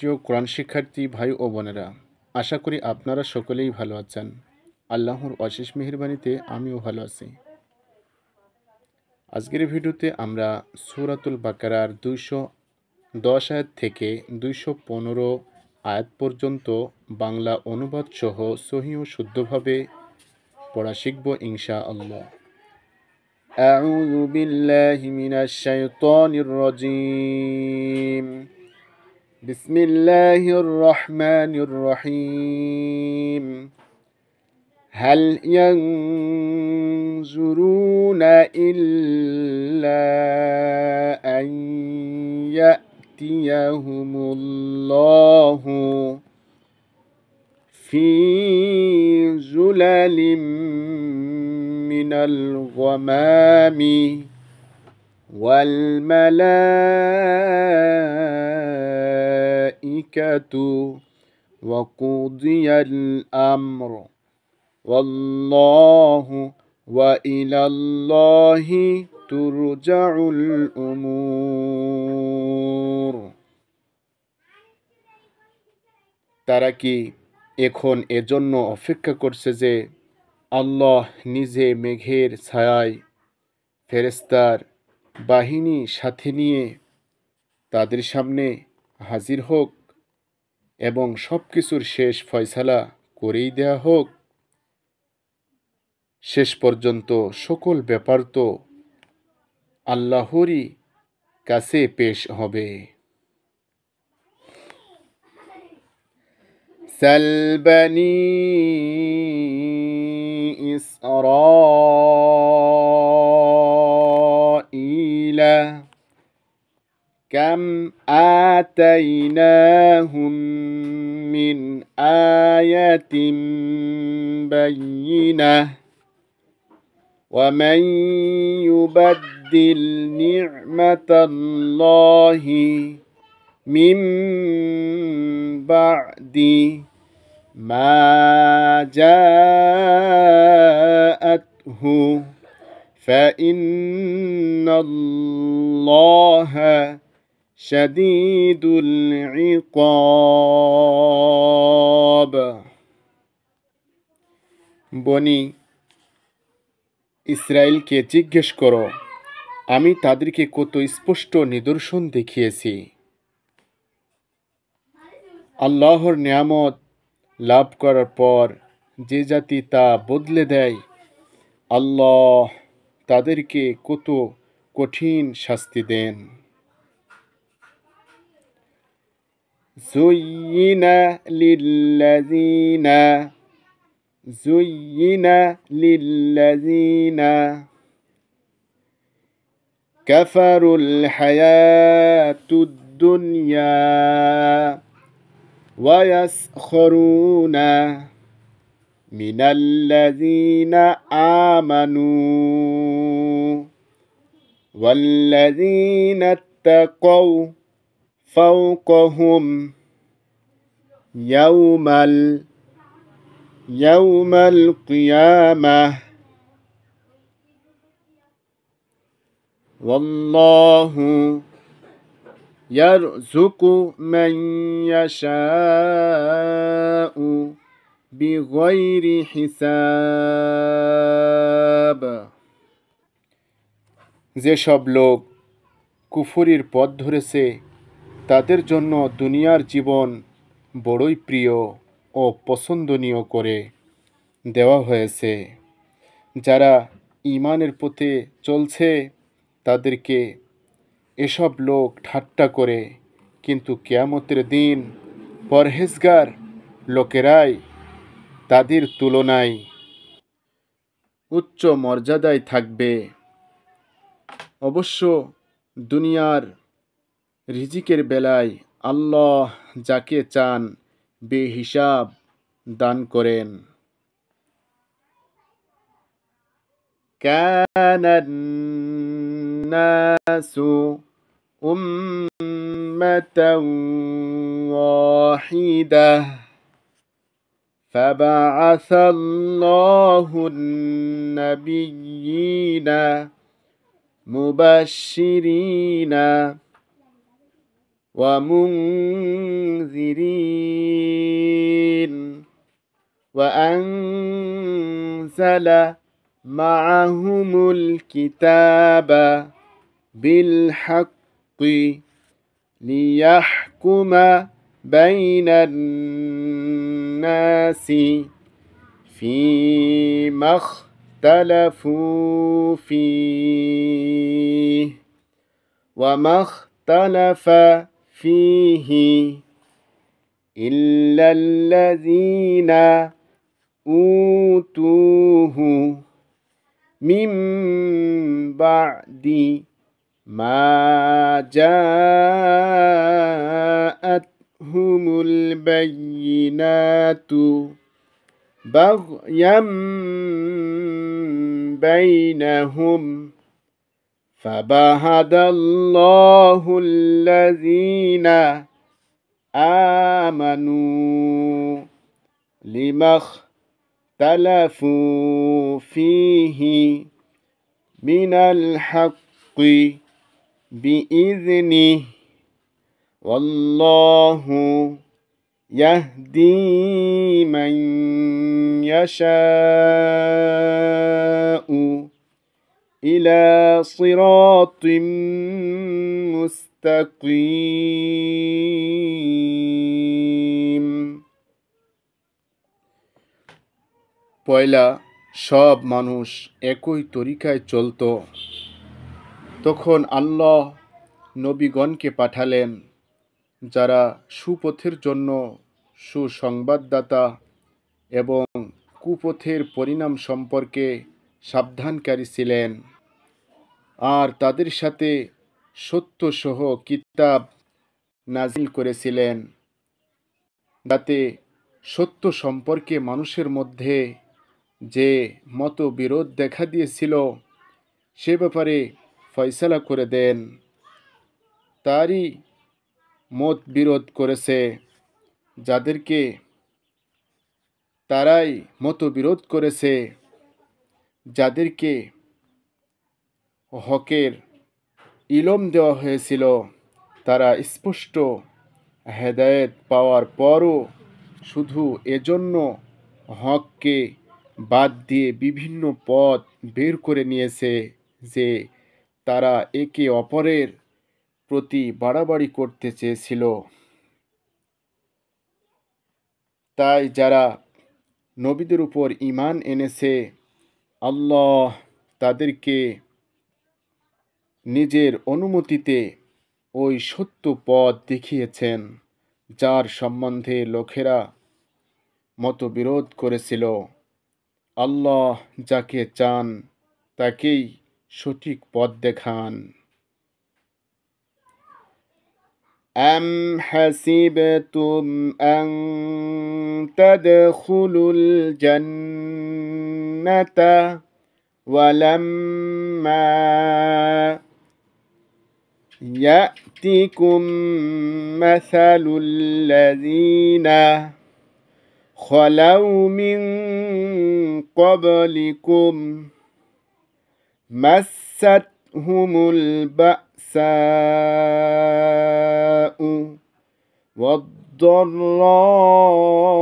প্রিয় কোরআন শিক্ষার্থী ভাই ও বোনেরা, আশা করি আপনারা সকলেই ভালো আছেন। আল্লাহর অশেষ মেহেরবানিতে আমিও ভালো আছি। আজকের ভিডিওতে আমরা সূরাতুল বাকারার 210 আয়াত থেকে 215 আয়াত পর্যন্ত বাংলা অনুবাদ সহ সহিহ ও শুদ্ধভাবে পড়া শিখব ইনশাআল্লাহ। আউযু বিল্লাহি মিনাশ শাইতানির রাজীম। بسم الله الرحمن الرحيم. هل ينظرون إلا أن يأتيهم الله في ظلال من الغمام والملائكة وقضي الأمر والله وإلى الله ترجع الأمور. তারা কি এখন এজন্য অপেক্ষা করছে যে আল্লাহ নিজে মেঘের ছায়ায় ফেরেশতার বাহিনী সাথে নিয়ে তাদের সামনে হাজির হোক এবং সব কিছুর শেষ ফয়সালা করেই দেয়া হোক? শেষ পর্যন্ত সকল ব্যাপার তো আল্লাহরই কাছে পেশ হবে। সাল বনী ইসরাঈলা كم آتيناهم من آية بينة ومن يبدل نعمة الله من بعد ما جاءته فإن الله শাদীদুল ইকাব। বনি ইসরায়েলকে জিজ্ঞেস করো, আমি তাদেরকে কত স্পষ্ট নিদর্শন দেখিয়েছি। আল্লাহর নিয়ামত লাভ করার পর যে জাতি তা বদলে দেয়, আল্লাহ তাদেরকে কত কঠিন শাস্তি দেন। زين للذين كفروا الحياة الدنيا ويسخرون من الذين آمنوا والذين اتقوا فوقهم يوم القيامة والله يرزق من يشاء بغير حساب. যেসব লোক কুফরির পথ ধরেছে তাদের জন্য দুনিয়ার জীবন বড়ই প্রিয় ও পছন্দনীয় করে দেওয়া হয়েছে। যারা ঈমানের পথে চলছে তাদেরকে এসব লোক ঠাট্টা করে, কিন্তু কিয়ামতের দিন পরহেজগার লোকেরাই তাদের তুলনায় উচ্চ মর্যাদায় থাকবে। অবশ্য দুনিয়ার রিজিকের বেলায় আল্লাহ যাকে চান বেহিসাব দান করেন। কানান নাসু উম্মাতান ওয়াহিদাহ فبعث الله النبيين مبشرين ومنذرين منذرين وأنزل معهم الكتاب بالحق ليحكم بين الناس فيما اختلفوا فيه وما اختلف فيه إلا الذين أوتوه من بعد ما جاءتهم البينات بغيا بينهم فبهد الله الذين آمنوا لما اختلفوا فيه من الحق بإذنه والله يهدي من يشاء إلى صراط مستقيم পয়লা সব মানুষ একই তরিকায় চলত। তখন আল্লাহ নবীগণকে পাঠালেন, যারা সুপথের জন্য সুসংবাদদাতা এবং কুপথের পরিণাম সম্পর্কে সাবধানকারী ছিলেন, আর তাদের সাথে সত্যসহ কিতাব নাজিল করেছিলেন, যাতে সত্য সম্পর্কে মানুষের মধ্যে যে মতবিরোধ দেখা দিয়েছিল সে ব্যাপারে ফয়সালা করে দেন। তারই মত বিরোধ করেছে যাদেরকে, তারাই মতবিরোধ করেছে যাদেরকে হকের ইলম দেওয়া হয়েছিল। তারা স্পষ্ট হেদায়েত পাওয়ার পরও শুধু এজন্য হককে বাদ দিয়ে বিভিন্ন পথ বের করে নিয়েছে যে তারা একে অপরের প্রতি বাড়াবাড়ি করতে চেয়েছিল। তাই যারা নবীদের উপর ঈমান এনেছে, আল্লাহ তাদেরকে নিজের অনুমতিতে ওই সত্য পথ দেখিয়েছেন, যার সম্বন্ধে লোকেরা মতবিরোধ করেছিল। আল্লাহ যাকে চান তাকেই সঠিক পথ দেখান। أم حسبتم أن تدخلوا الجنة ولما يأتكم مثل الذين خلوا من قبلكم مستهم البأساء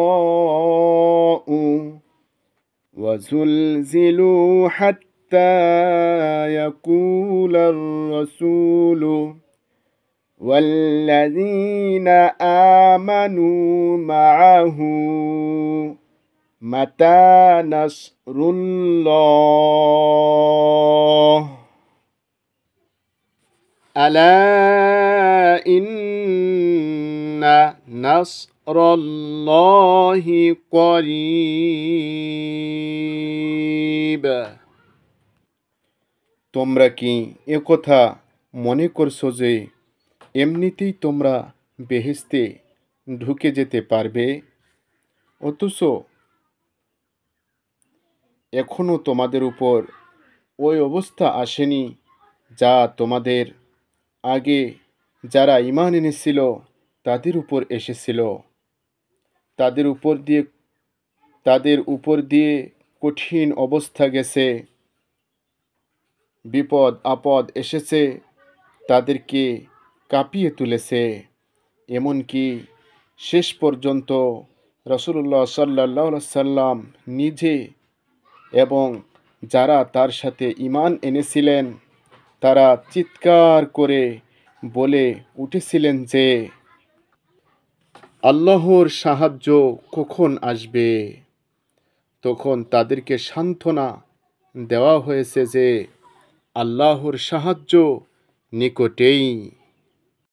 والضراء وزلزلوا حتى يقول الرسول والذين آمنوا معه متى نصر الله ألا إن نصر الله قريب। তোমরা কি একথা মনে করছো যে এমনিতেই তোমরা বেহেশতে ঢুকে যেতে পারবে? অথচ এখনও তোমাদের উপর ওই অবস্থা আসেনি যা তোমাদের আগে যারা ঈমান এনেছিল তাদের উপর এসেছিল। তাদের উপর দিয়ে কঠিন অবস্থা গেছে, বিপদ আপদ এসেছে, তাদেরকে কাঁপিয়ে তুলেছে। এমনকি শেষ পর্যন্ত রাসূলুল্লাহ সাল্লাল্লাহু আলাইহি সাল্লাম নিজে এবং যারা তার সাথে ঈমান এনেছিলেন তারা চিৎকার করে বলে উঠেছিলেন যে, আল্লাহর সাহায্য কখন আসবে? তখন তাদেরকে সান্ত্বনা দেওয়া হয়েছে যে, আল্লাহর সাহায্য নিকটেই।